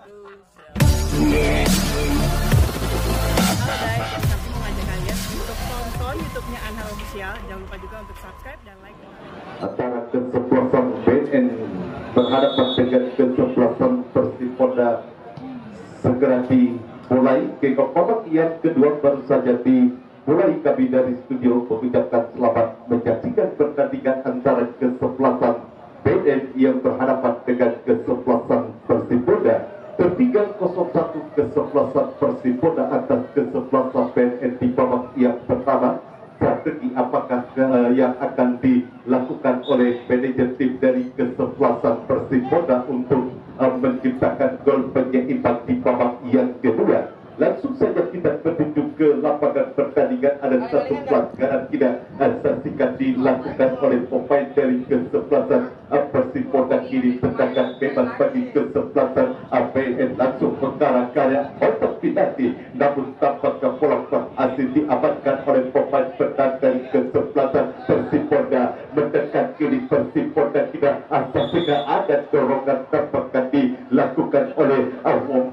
mau ngajak kalian untuk tonton YouTube-nya Anhal Official. Jangan lupa juga untuk subscribe dan like. Antara kesebelasan BNN berhadapan dengan kesebelasan Persipolda segera dimulai. Kick-off babak yang kedua baru saja dimulai. Kami dari studio mengucapkan selamat menyaksikan pertandingan antara kesebelasan BNN yang berhadapan dengan kesebelasan Persipolda. Tertinggal 0-1 kesebelasan Persipolda atas kesebelasan BNN di babak yang pertama. Strategi apakah yang akan dilakukan oleh manajer tim dari kesebelasan Persipolda untuk menciptakan gol penyeimbang di babak yang kedua? Langsung saja kita menuju ke lapangan pertandingan. Ada satu pelanggaran tidak saksikan dilakukan oleh pemain dari kesebelasan Persipolda. Kini tendangan bebas bagi kesebelasan BNN langsung mengarah ke arah kotak penalti, namun tampaknya bola berhasil diamankan oleh pemain bertahan dari kesebelasan Persipolda. Mendekat kiri Persipolda tidak saksikan ada dorongan tampaknya dilakukan oleh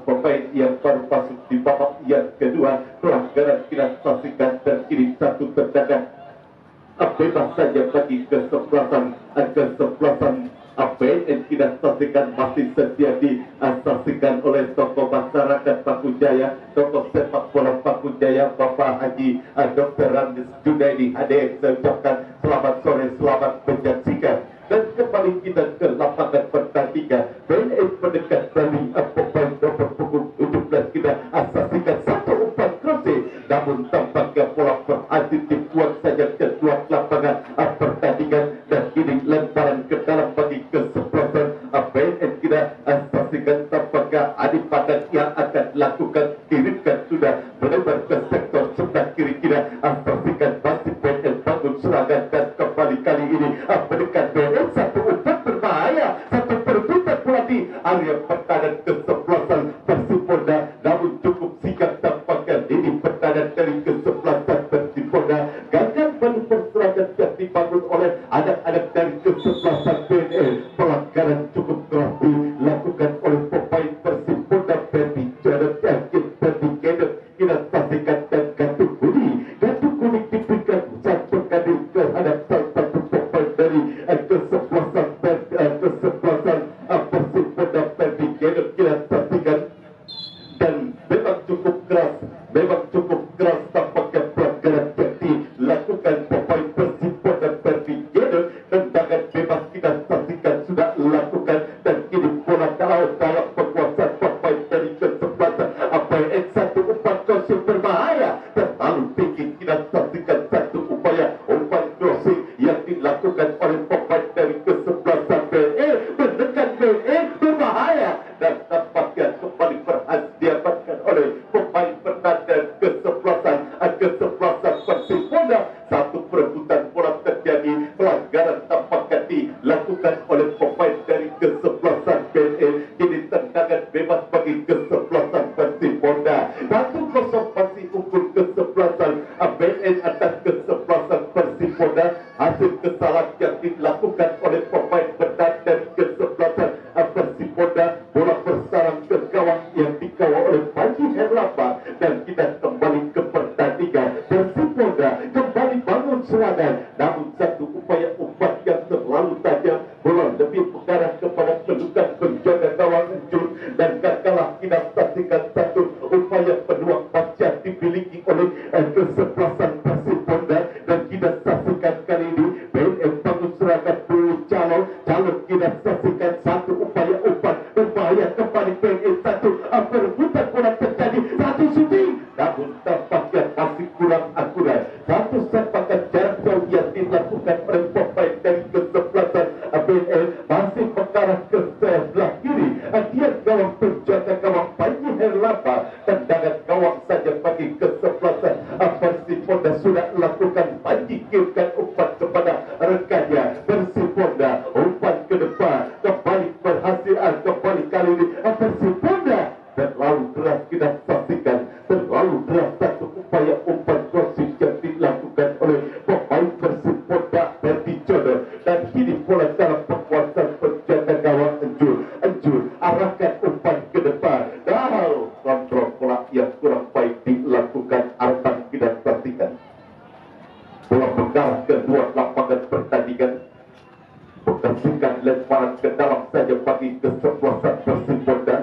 pemain yang baru masuk di babak yang kedua. Pelanggaran tidak saksikan dan kini satu tendangan bebas saja bagi kesebelasan BNN. Tidak saksikan masih setia disaksikan oleh tokoh masyarakat Paku Jaya, tokoh sepak bola Paku Jaya, Bapak Haji Dr. Randes Junaidi. Hadir, saya ucapkan selamat sore, selamat menyaksikan. Dan kembali kita ke lapangan pertandingan. BNN mendekat dari pemain nomor punggung 17. Kita saksikan satu umpan crossing, namun tampaknya bola berhasil dibuang saja ke luar lapangan pertandingan, dan kini lemparan ke dalam bagi kesebelasan BNN. Kita saksikan tampaknya Adi Padan yang akan lakukan kirimkan sudah melebar ke sektor sebelah kiri. Kita saksikan masih BNN bangun serangan, dan kembali kali ini mendekat BNN satu umpan berbahaya, satu perebutan bola di area pertahanan kesebelasan Persipolda, namun cukup sigap tampaknya ini pertahanan dari kesebelasan Persipolda. Gagal manuver serangan yang dibangun oleh anak-anak dari kesebelasan BNN. Pelanggaran cukup keras dilakukan oleh pemain Persipolda. Berdi Gedet kita saksikan, dan kartu kuning diberikan satu kali terhadap salah satu pemain dari kesebelasan Persipolda. Berdi Gedet kita saksikan, dan memang cukup keras tampaknya pelanggaran yang dilakukan pemain Persipolda. Berdi Gedet, tendangan bebas kita saksikan sudah lakukan, dan kini bola dalam penguasaan pemain dari kesebelasan BNN. Satu umpan crossing berbahaya, terlalu tinggi. Kita saksikan satu upaya umpan crossing yang dilakukan oleh pemain dari kesebelasan BNN. Mendekat BNN berbahaya, dan tampaknya kembali berhasil diamankan oleh pemain bertahan dari kesebelasan Persipolda. Satu perebutan bola terjadi, pelanggaran tampaknya dilakukan oleh pemain dari kesebelasan BNN. Ini tendangan bebas bagi kesebelasan Persipolda. 1-0 masih unggul kesebelasan BNN atas kesebelasan Persipolda. Hasil kesalahan yang dilakukan oleh pemain bertahan dari kesebelasan Persipolda. Bola bersarang ke gawang yang dikawal oleh Panji Herlapa, dan kita kembali ke pertandingan. Persipolda kembali bangun serangan, namun satu upaya umpan yang terlalu tajam, bola lebih mengarah kepada pelukan penjaga gawang hancur, dan kalah. Kita saksikan satu upaya peluang pasca dimiliki oleh kesebelasan Persipolda, dan kita saksikan kali ini BNN bangun serangan dulu calon. Kita saksikan satu upaya umpan berbahaya kembali BNN. Satu perebutan bola terjadi, satu shooting, namun tampaknya masih kurang akurat. Satu sepakan jarak jauh yang dilakukan oleh pemain dari kesebelasan BNN masih mengarah ke sebelah kiri. Dia gawang penjaga gawang Panji Herlapa. Tendangan gawang saja bagi kesebelasan Persipolda sudah lakukan. Panji kirimkan umpan kepada rekannya Persipolda. Umpan ke depan kembali berhasil. Kembali kali ini Persipolda terlalu keras. Kita saksikan terlalu keras satu upaya umpan crossing yang dilakukan oleh pemain Persipolda. Berdi Gedet, dan kini bola dalam penguasaan penjaga gawang hancur. Arah arahkan umpan ke depan. Dahal kontrol pola yang kurang baik dilakukan Artan kita perhatikan. Bola mengarah ke dua lapangan pertandingan. Menghasilkan lemparan ke dalam saja bagi kesebelasan Persib Bonda.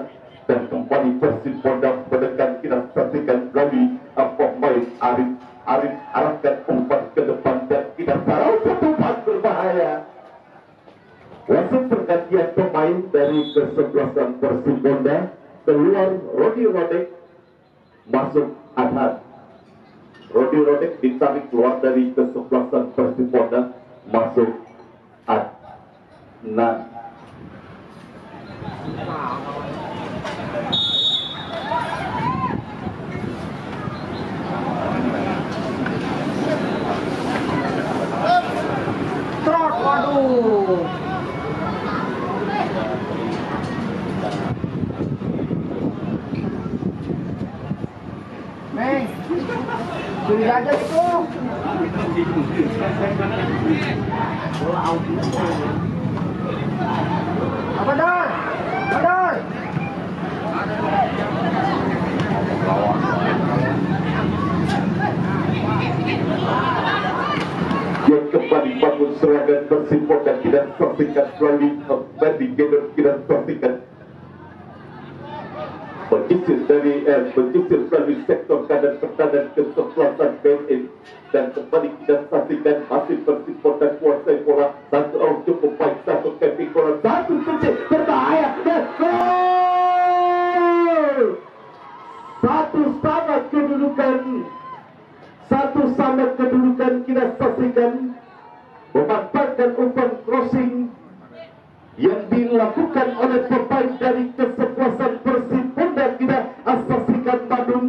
Dan kembali Persib Bonda menekan kita saksikan melalui pemain Arif arahkan umpan ke depan dan kita tahu satu umpan berbahaya. Wasit pergantian pemain dari kesebelasan Persib Bonda, keluar Rodi Rodek, masuk Adhan. Rodi Rodek ditarik keluar dari kesebelasan Persib Bonda, masuk Adnan. Trot, waduh. Neng, curi aja itu. Apa Dar? Dar. Yang kembali bangun serangan Persib Bonda tidak saksikan melalui kembali Gedor tidak saksikan menyisir melalui sektor kanan pertahanan kesebelasan BNN dan kembali kita saksikan masih Persib Bonda kuasai bola satu orang cukup baik satu keping bola satu titik berbahaya dan gol satu sama kedudukan kita saksikan memanfaatkan umpan crossing yang dilakukan oleh pemain dari kesebelasan Persib Bonda kita saksikan Bandung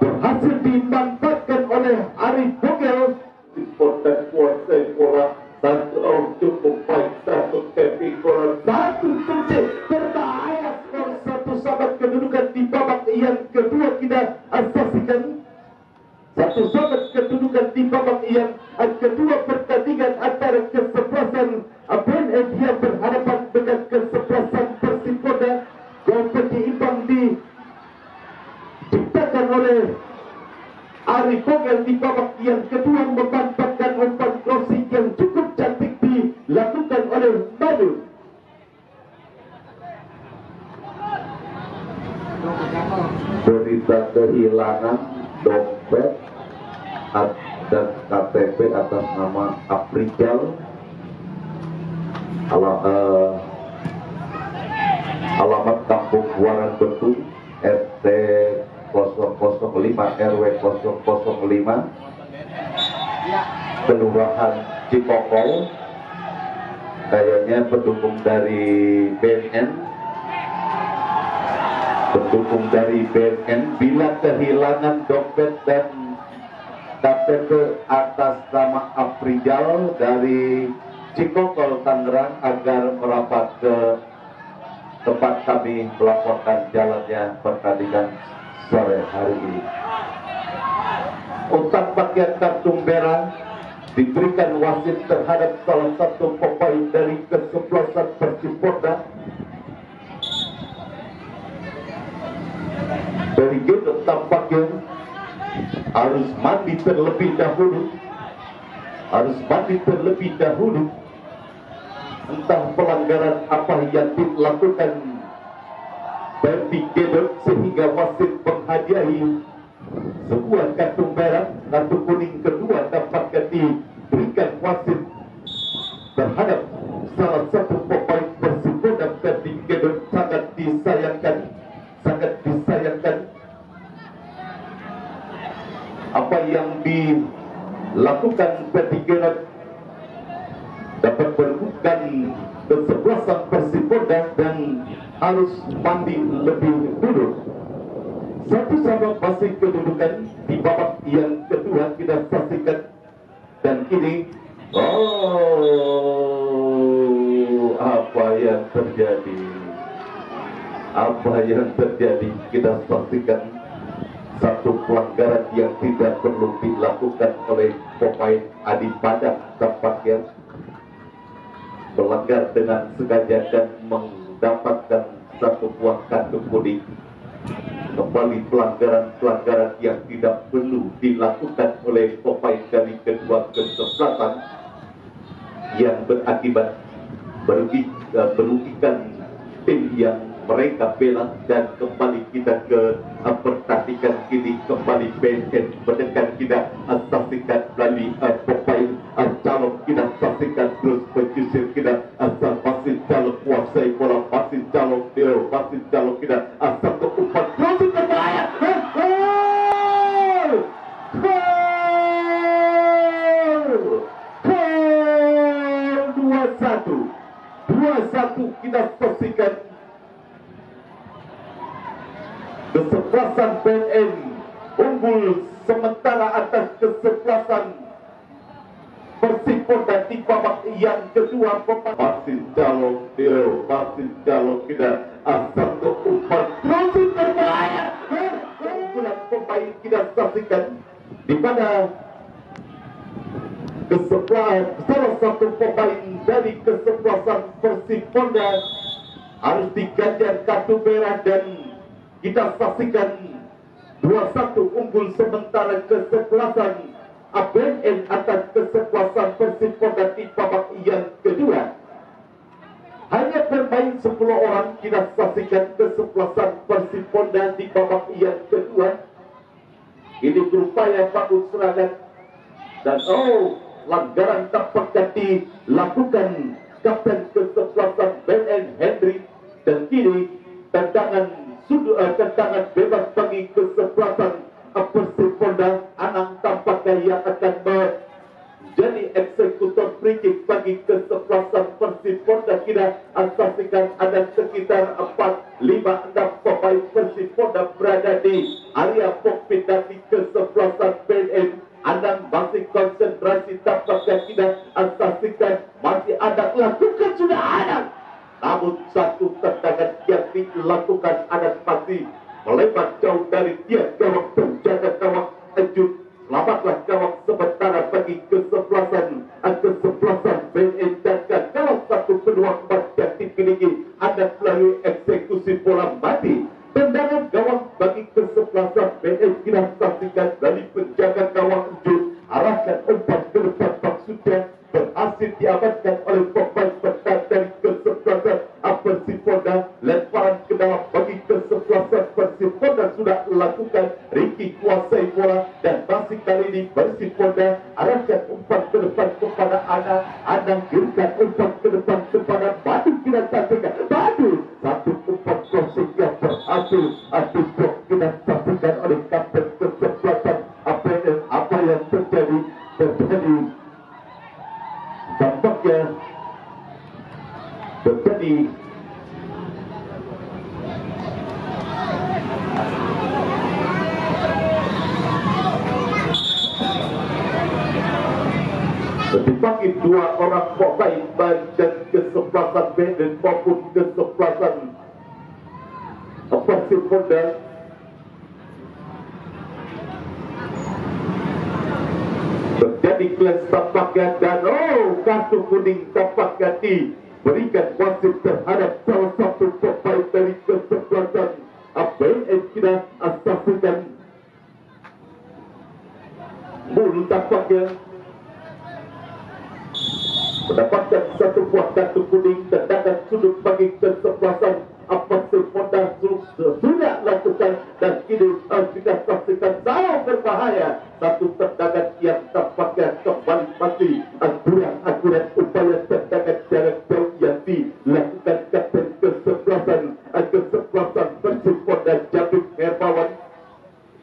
berhasil dimanfaatkan oleh Arif Bogel. Bonda kuasai bola satu orang cukup baik satu keping bola satu titik berbahaya skor satu sama kedudukan di babak yang kedua kita saksikan. Satu sama kedudukan di babak yang kedua pertandingan antara kesebelasan BNN yang berhadapan dengan kesebelasan Persib Bonda. Gol penyeimbang diciptakan oleh Ari Bogel di babak yang kedua memanfaatkan umpan crossing yang cukup cantik dilakukan oleh Madu. Berita kehilangan dompet dan KTP atas nama Aprijal, alamat Kampung Buaran Betu, RT 005 RW 005, Kelurahan Cipokol. Kayaknya pendukung dari BNN. Bila kehilangan dompet dan KTP atas nama Aprijal dari Cikokol Tangerang agar merapat ke tempat kami melaporkan jalannya pertandingan sore hari ini. Untuk paket kartu merah diberikan wasit terhadap salah satu pemain dari kesebelasan Persib Bonda. Dari Gedor tampaknya harus mandi terlebih dahulu. Entah pelanggaran apa yang dilakukan dari Gedor sehingga wasit menghadiahi sebuah kartu merah. Kartu kuning kedua dapat diberikan wasit terhadap salah satu pemain Persib Bonda dari Gedor. Sangat disayangkan. Apa yang dilakukan Petigerat dapat merugikan kesebelasan Persib Bonda dan harus mandi lebih dulu. Satu sama masih kedudukan di babak yang kedua kita saksikan dan kini apa yang terjadi kita saksikan satu pelanggaran yang tidak perlu dilakukan oleh pemain Adi Padang tampaknya melanggar dengan sengaja dan mendapatkan satu buah kartu kuning. Kembali pelanggaran-pelanggaran yang tidak perlu dilakukan oleh pemain dari kedua kesebelasan yang berakibat merugikan tim yang mereka bela. Dan kembali kita ke pertandingan ini, kembali BNN mendekat kita saksikan melalui pemain calon kita saksikan terus menjusir kita asal masih calon kuasai bola, masih calon kita asal keempat terus berbahaya. Gol 2-1 kita saksikan kesebelasan BNN unggul sementara atas kesebelasan Persipura di babak yang kedua. Masih calon kita asal keempat terus berbahaya. Keunggulan pemain kita saksikan di mana salah satu pemain dari kesebelasan Persipura harus diganjar kartu merah, dan kita saksikan 2-1 unggul sementara kesebelasan BNN atas kesebelasan Persipura di babak yang kedua. Hanya bermain 10 orang, kita saksikan kesebelasan Persipura di babak yang kedua. Ini berupaya bangun serangan dan pelanggaran tampaknya dilakukan kapten kesebelasan BNN Henry, dan kini tendangan bebas bagi kesebelasan Persipura. Anang tampaknya yang akan menjadi eksekutor free kick bagi kesebelasan Persipura. Kita saksikan ada sekitar 4-5-6 pemain Persipura berada di area kokpit dari kesebelasan BNN. Anang masih konsentrasi, tampaknya kita saksikan masih ada lakukan sudah Anang, namun satu tendangan yang dilakukan Anang masih melebar jauh dari dia gawang, penjaga gawang lanjut. Selamatlah gawang sementara bagi kesebelasan BNN, dan kalau satu peluang yang dimiliki ada melalui eksekusi bola mati. Tendangan gawang bagi kesebelasan BNN kita saksikan dari penjaga gawang lanjut, arahkan umpan ke depan, maksudnya berhasil diamankan oleh pemain bertahan dari kesebelasan Persipura. Lemparan ke dalam bagi kesebelasan Persipura sudah lakukan. Ricky kuasai bola dan masih kali ini Persipura arahkan umpan ke depan kepada Anang kirimkan umpan ke depan kepada Badu. Kita saksikan Badu, satu umpan crossing yang berhasil blok kita saksikan oleh kapten kesebelasan BNN. Apa yang terjadi tampaknya terjadi dibagi dua orang pemain bagian kesebelasan BNN maupun kesebelasan Persipura. Terjadi clash tampaknya, dan kartu kuning tampaknya diberikan wasit terhadap salah satu pemain dari kesebelasan BNN. Kita saksikan Mul tampaknya mendapatkan satu buah kartu kuning. Tendangan sudut bagi kesebelasan Persipura sudah lakukan, dan kini kita saksikan sangat berbahaya. Satu tendangan yang tampaknya kembali mati. Akurat upaya tendangan jarak jauh yang dilakukan kapten kesebelasan Persipura Jabrik Hermawan.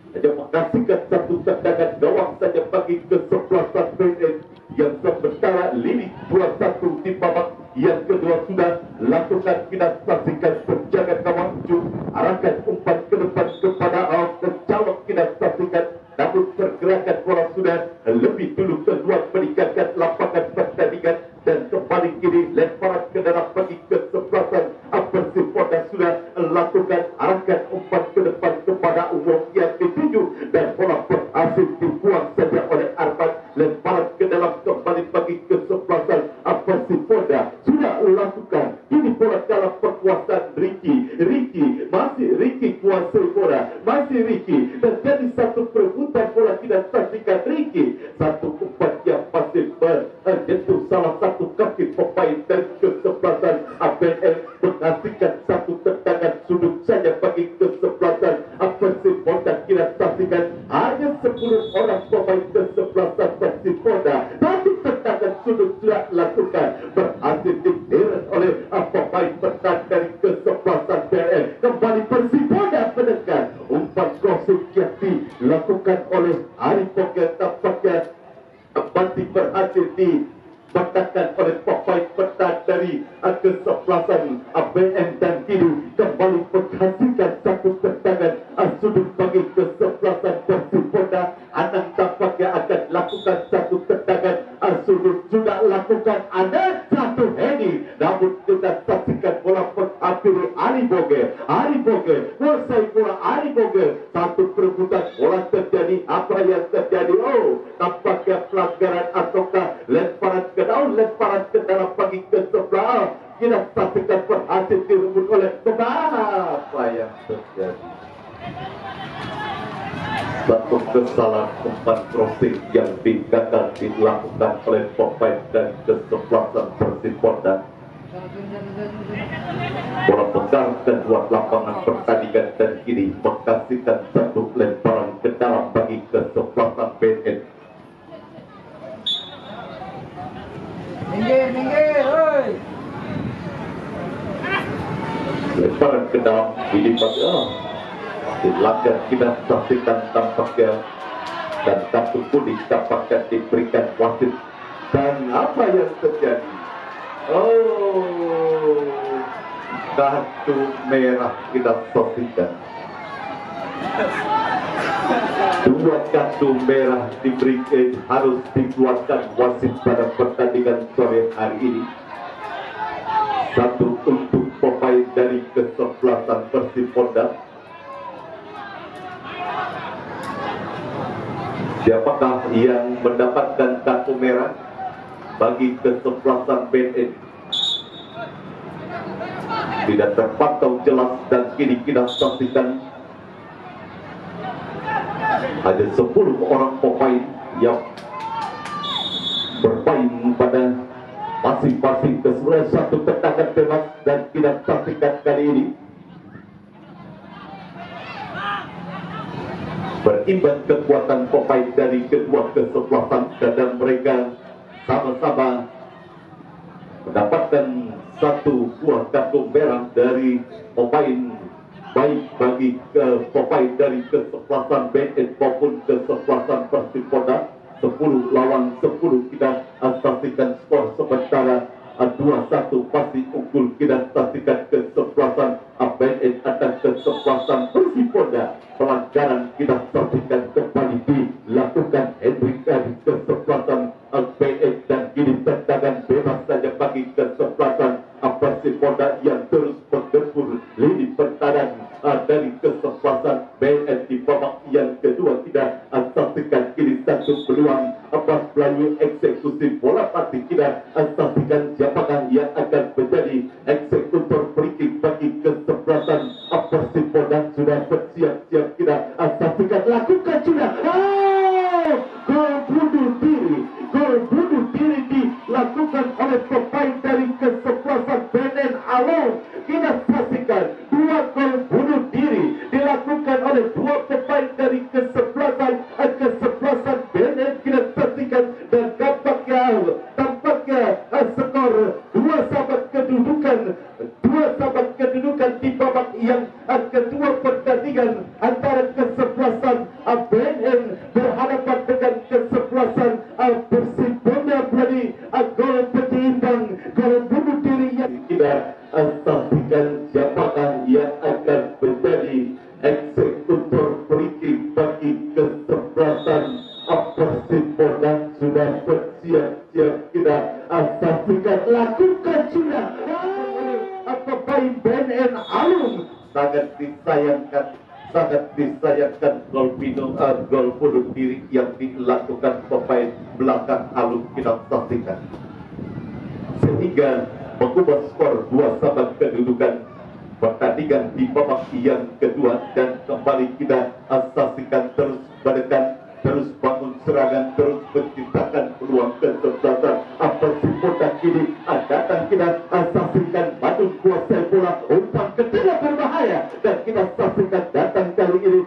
Hanya menghasilkan satu tendangan gawang saja bagi kesebelasan BNN, yang sementara Lili 2-1 di babak yang kedua sudah lakukan. Kita saksikan penjaga gawang arahkan umpan ke depan kepada calon. Kita saksikan, namun pergerakan bola sudah lebih dulu keluar meninggalkan lapangan pertandingan, dan kembali kini lemparan ke dalam bagi kesebelasan Persipura sudah lakukan. Arahkan umpan ke depan kepada umur yang dituju, dan bola berhasil dibuang saja oleh Arman. Lemparan ke dalam kembali bagi kesebelasan Persipura sudah lakukan. Ini bola dalam perkuasaan Ricky, masih Ricky kuasai bola, masih Ricky, terjadi satu perebutan bola, tidak saksikan Ricky, satu umpan yang masih menyentuh salah satu kaki pemain dari kesebelasan APL, menghasilkan satu tendangan sudut saja bagi kesebelasan Persipura. Tidak saksikan hanya 10 orang pemain kesebelasan Persipura, tapi tendangan sudut sudah lakukan, berhasil dideret oleh pemain bertahan dari kesebelasan PL. Kembali Persipura mendengar umpan crossing yang dilakukan oleh Ari Pogel, tampaknya masih berhasil dibantahkan oleh pemain bertahan dari kesebelasan BN dan Kidu. Kembali menghasilkan satu tendangan sudut bagi kesebelasan Persipura. Anang tampaknya akan lakukan satu tendangan sudut, sudah lakukan ada satu heading, namun kita saksikan bola menghampiri Ali Boge, kuasai bola Ali Boge, satu perebutan bola terjadi, apa yang terjadi? Oh, tampaknya pelanggaran ataukah lemparan ke dalam bagi ke sebelah. Kita saksikan berhasil direbut oleh apa yang terjadi? Satu kesalahan umpan crossing yang gagal dilakukan oleh pemain dan kesebelasan Persipura. Bola pegang kedua lapangan pertandingan dan kini menghasilkan satu lemparan ke dalam bagi kesebelasan BN. Minggir, oi. Lemparan ke dalam ini pada dilanggar, kita saksikan tampaknya, dan kartu kuning tampaknya diberikan wasit. Dan apa yang terjadi? Oh, kartu merah kita saksikan. 2 kartu merah diberikan, harus dikeluarkan wasit pada pertandingan sore hari ini. Satu untuk pemain dari kesebelasan Persipura. Siapakah yang mendapatkan kartu merah bagi kesebelasan BN? Tidak terpantau jelas dan kini kita saksikan ada 10 orang pemain yang bermain pada masing-masing keseluruhan satu tendangan bebas, dan kita saksikan kali ini berimbang kekuatan pemain dari kedua kesebelasan, dan mereka sama-sama mendapatkan satu buah kartu merah dari pemain, baik bagi pemain dari kesebelasan BN maupun kesebelasan Persipura. 10 lawan 10 kita saksikan skor sementara 2-1 pasti unggul. Kita saksikan kesebelasan BN atas kesebelasan Persipura. Pelanggaran kita saksikan kembali dilakukan Hendrik dari kesebelasan BN, dan kini tendangan bebas saja bagi kesebelasan Persipura yang terus menggempur lini pertahanan dari kesebelasan BN di babak yang kedua. Kita saksikan kini satu peluang melalui eksekusi bola mati. Kita saksikan siapakah yang akan menjadi eksekutor free kick bagi kesebelasan Persipura. Sudah bersiap-siap, kita saksikan, lakukan sudah. Gol bunuh diri dilakukan oleh pemain dari kesebelasan BN Along. Kita saksikan 2 gol bunuh diri dilakukan oleh 2 pemain dari kesebelasan BN. Kita saksikan, dan tampaknya skor 2 sahabat kedudukan di babak yang kedua pertandingan antara kesebelasan BN berhadapan dengan kesebelasan Persipura. Berani gol penyeimbang, gol bunuh diri yang tidak saksikan siapakah yang akan menjadi eksekutor free kick bagi kesebelasan Persipura. Sudah bersiap-siap, kita saksikan, lakukan sudah. Pemain BNN Alung, sangat disayangkan gol bunuh diri yang dilakukan pemain belakang Alung. Kita saksikan sehingga mengubah skor 2 sama kedudukan pertandingan di babak yang kedua, dan kembali kita saksikan terus menekan, terus bangun serangan, terus menciptakan peluang kesempatan. Apa si Poda kini datang kita saksikan Badung kuasai bola, umpan ketiga berbahaya, dan kita saksikan datang kali ini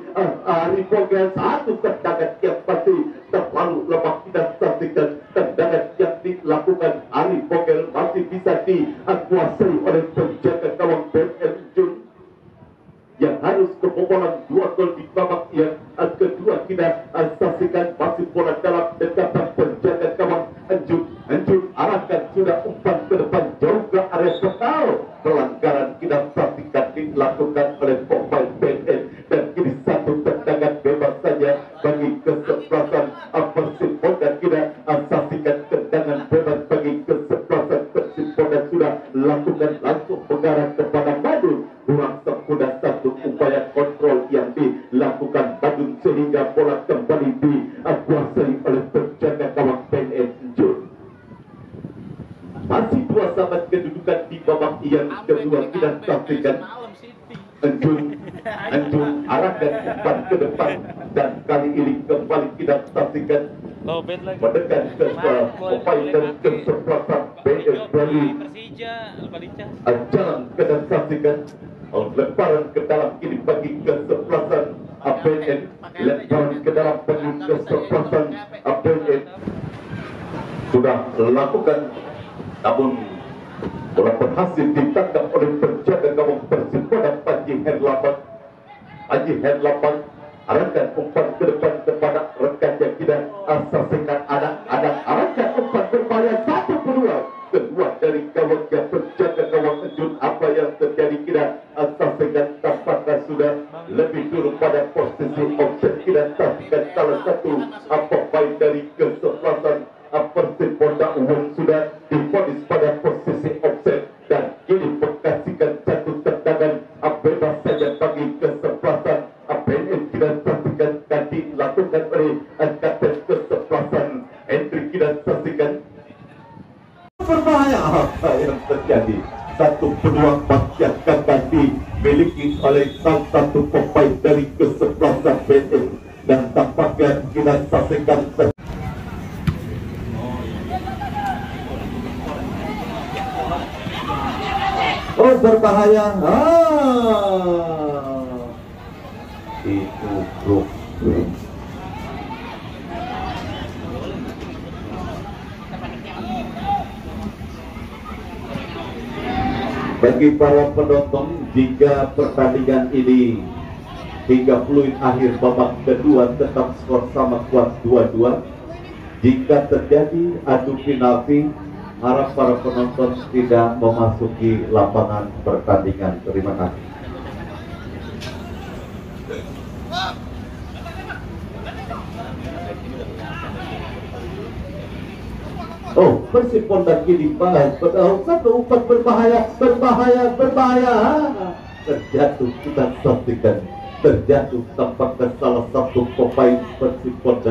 Ari Vogel, satu tendangan yang pasti terlalu lemah. Kita saksikan tendangan yang dilakukan Ari Vogel masih bisa dikuasai oleh penjaga gawang BM Jun yang harus kebobolan 2 gol di babak yang kedua. Kita saksikan masih bola dalam dekatan penjaga gawang Anjung. Anjung arahkan sudah umpan ke depan jauh ke area penal. Pelanggaran kita saksikan dilakukan oleh pemain BN, dan kini satu tendangan bebas saja bagi kesebelasan Persipol, dan kita saksikan tendangan bebas bagi kesebelasan Persipol dan sudah lakukan langsung mengarah kepada Badung. Kurang sempurna satu upaya kontrol yang dilakukan Badung sehingga bola kembali dikuasai oleh penjaga gawang BN Jun. Masih 2-2 kedudukan di babak yang kedua. Kita saksikan Anjung arahkan umpan ke depan, dan kali ini kembali kita saksikan mendekat ke pemain dan kesempatan BN dari jalan. Kita saksikan lemparan ke dalam ini bagi kesempatan BN, lemparan ke dalam bagi kesempatan BN sudah lakukan, namun bola berhasil ditangkap oleh penjaga gawang Persipol Panji Herlambang. Panji Herlambang arahkan umpan ke depan kepada rekannya. Kita saksikan anak-anak arahkan umpan berbahaya, satu peluang kedua dari gawang yang penjaga gawang Anjun. Apa yang terjadi kita saksikan tampaknya sudah lebih dulu pada posisi offset. Kita saksikan salah satu pemain dari kesebelasan Persipol sudah difonis pada posisi offset, dan kini mengkasihkan satu tendangan bebas saja bagi kesebelasan BNN. Kita saksikan dan dilakukan oleh kapten kesebelasan Hendrik. Kita saksikan berbahaya apa yang terjadi. Satu peluang yang akan dimiliki oleh salah satu pemain dari kesebelasan BNN, dan tampaknya kita saksikan berbahaya. Itu bro. Bagi para penonton, jika pertandingan ini hingga fluid akhir babak kedua tetap skor sama kuat 2-2, jika terjadi adu penalti, harap para penonton tidak memasuki lapangan pertandingan. Terima kasih. Oh, Persipol dan kini satu umpan berbahaya. Terjatuh, kita saksikan terjatuh tampaknya salah satu pemain Persipol,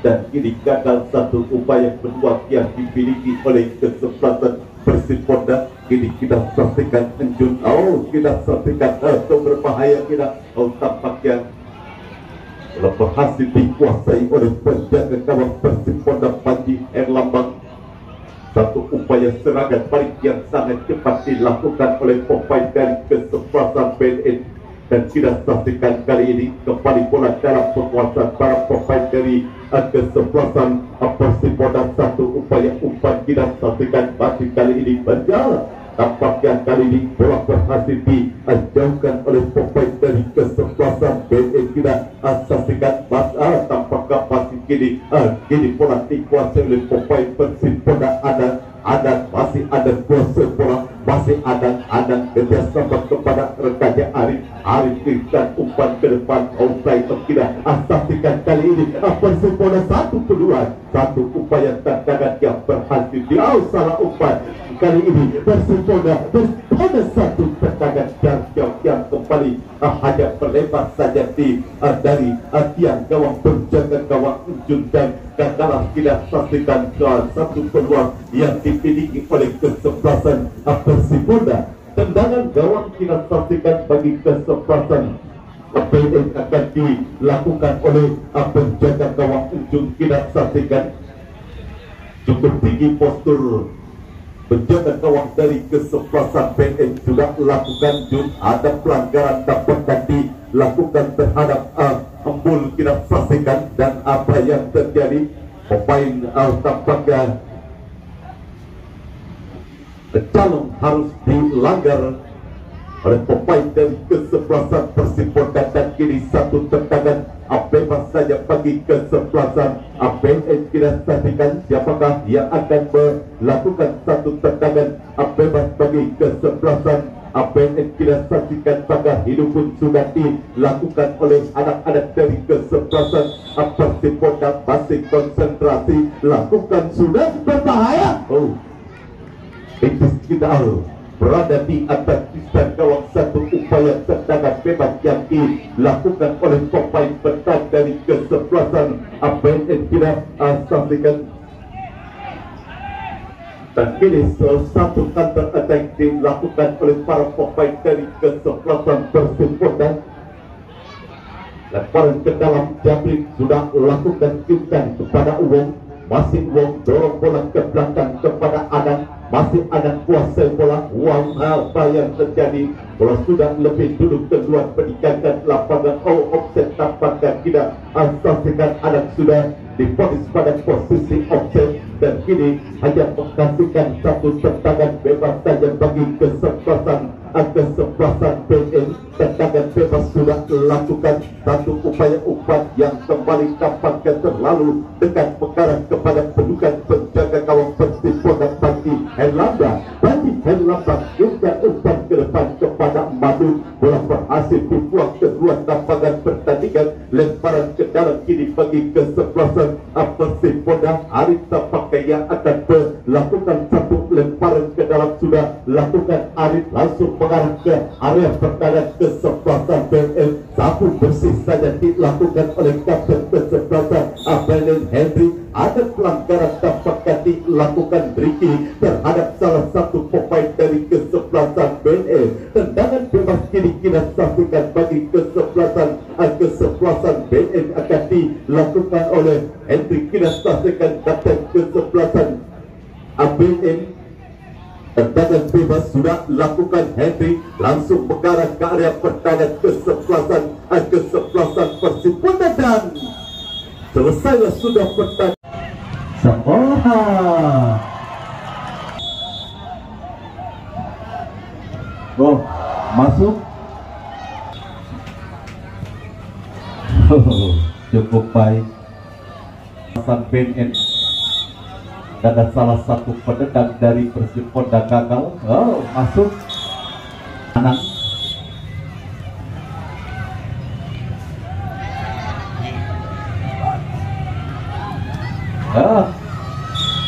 dan kini gagal satu upaya kedua yang dimiliki oleh kesebelasan Persipol. Kini kita saksikan Anjun. Kita saksikan berbahaya. Kita tampaknya berhasil dikuasai oleh penjaga gawang Persipol Panji Herlambang. Satu upaya serangan balik yang sangat cepat dilakukan oleh pemain dari kesebelasan BNN, dan kita saksikan kali ini kembali bola dalam penguasaan para pemain dari kesebelasan Persipol. Satu upaya umpan kita saksikan masih kali ini berjalan. Tampaknya kali ini bola berhasil dijauhkan oleh pemain dari kesebelasan BNN. Kita saksikan tampaknya masih kini bola dikuasai oleh pemain Persipol. Masih ada kuasa bola, masih ada kerjasama kepada rekannya Arif dan umpan ke depan offside. Kita saksikan kali ini Persipol satu peluang, satu upaya tendangan yang berhasil salah umpan. Kali ini Persipol ada satu tendangan yang kembali hanya berlepas saja dari tiang gawang penjaga gawang Anjun, dan dalam tidak saksikan satu peluang yang dimiliki oleh kesebelasan Persipol. tendangan gawang kita saksikan bagi kesempatan PN akan dilakukan oleh penjaga gawang ujung. Kita saksikan cukup tinggi postur penjaga gawang dari kesebelasan PN sudah lakukan jun. Ada pelanggaran dapat dilakukan terhadap embul. Kita saksikan dan apa yang terjadi, pemain tampaknya calon harus dilanggar oleh pemain dari kesebelasan Persipura, dan kini satu tendangan bebas saja bagi kesebelasan PN. Kita saksikan siapakah yang akan melakukan satu tendangan bebas bagi kesebelasan PN. Kita saksikan pada hidup pun sudah dilakukan oleh anak-anak dari kesebelasan Persipura. Masih konsentrasi lakukan, sudah berbahaya. Itu kita berada di atas sistem gawang. Satu upaya tendangan bebas yang dilakukan oleh pemain bertahan dari kesebelasan PN. Kita saksikan dan kini satu counter attack dilakukan oleh para pemain dari kesebelasan Persipura. Lemparan ke dalam, Jabrik sudah lakukan kitan kepada Uwong. Masih Wong dorong bola ke belakang kepada Adan. Masih Adan kuasai bola. Wow, apa yang terjadi? Bola sudah lebih dulu keluar meninggalkan lapangan. Offset tampaknya tidak. Saksikan Adan sudah diponis pada posisi offset, dan kini hanya menghasilkan satu tendangan bebas saja bagi kesebelasan PN. Tendangan bebas sudah lakukan, satu upaya umpan yang kembali tampaknya terlalu dekat mengarah kepada pedukan penjaga gawang Persipura Bandi Herlambang. Juga umpan ke depan kepada Madu. Bola berhasil dibuang keluar lapangan pertandingan. Lemparan ke dalam kini bagi kesebelasan Persipura. Arif tampaknya yang akan melakukan satu lemparan ke dalam, sudah lakukan Arif langsung mengarah ke area pertahanan kesebelasan PN. Sapu bersih saja dilakukan oleh kapten kesebelasan Belen Henry. Ada pelanggaran tampaknya dilakukan Ricky terhadap salah satu pemain dari kesebelasan PN. Tendangan bebas kini kita saksikan bagi kesebelasan PN akan dilakukan oleh Henry. Kita saksikan kapten kesebelasan PN. Tendangan bebas sudah lakukan Henry, langsung mengarah ke area pertahanan kesebelasan Persipura, dan selesailah sudah pertandingan. Sekolah masuk. Cukup baik PN. Ada salah satu penendang dari Persipura gagal. Masuk Anang.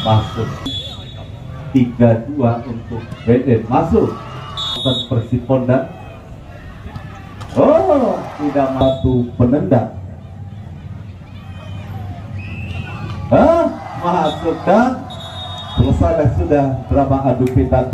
Masuk 3-2 untuk BN. Masuk Persipura. Tidak mampu penendang. Masuk dan selesai sudah drama adu pitan.